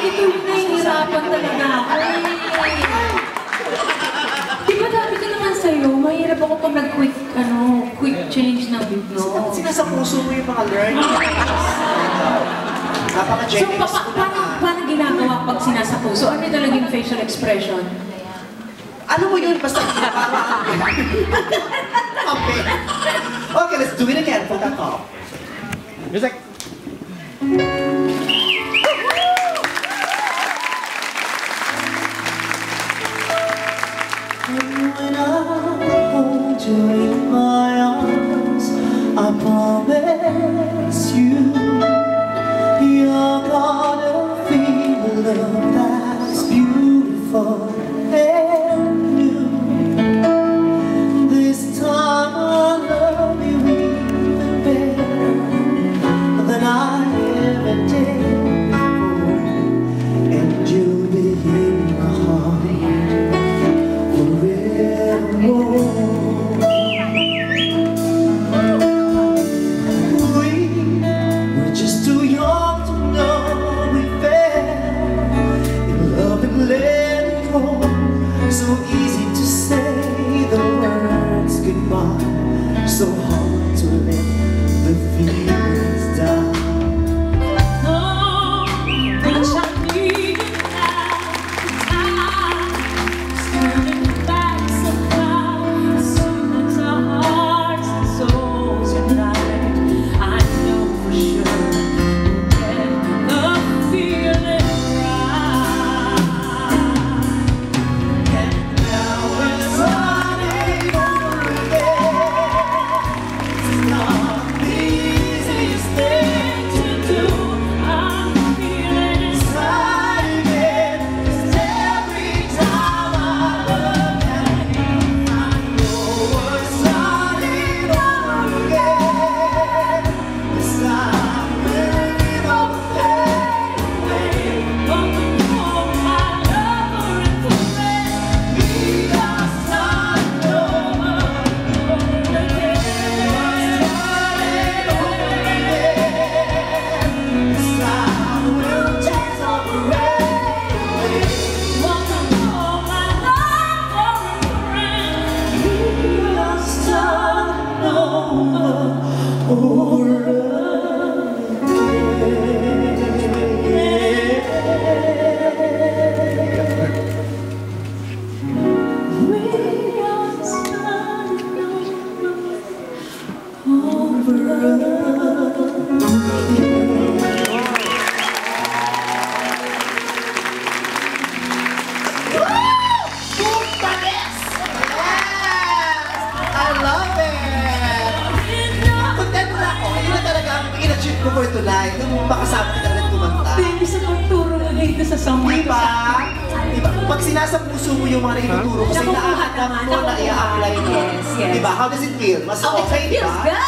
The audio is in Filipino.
Ito yung nahihirapan talaga ako. Di ba dami ko naman sa'yo, mahirap ako pag quick change ng biglo. Sinasapuso mo yung mga learning. So, paano ginagawa pag sinasapuso? Ano ito naging facial expression? Ano mo yun? Basta parang okay. Okay, let's do it again for that call. Music. When I hold you in my arms, I promise you, you're gonna feel love that's beautiful and new. This time I'll love you even better than I ever did before, and you'll be in my heart. So easy to say the words goodbye, so hard to let the feelings die. Oh, wish I knew turning back somehow. As soon as our hearts and souls unite, I know for sure we'll get the feeling right. For tonight, nung makasama kita rin kumanta. Baby, sa pagturo mo dito sa song. Diba? Diba? Pag sinasapuso mo yung mga naituturo kasi naahanap mo na i-apply mo. Yes, yes. Diba? How does it feel? Mas okay, It feels diba? good!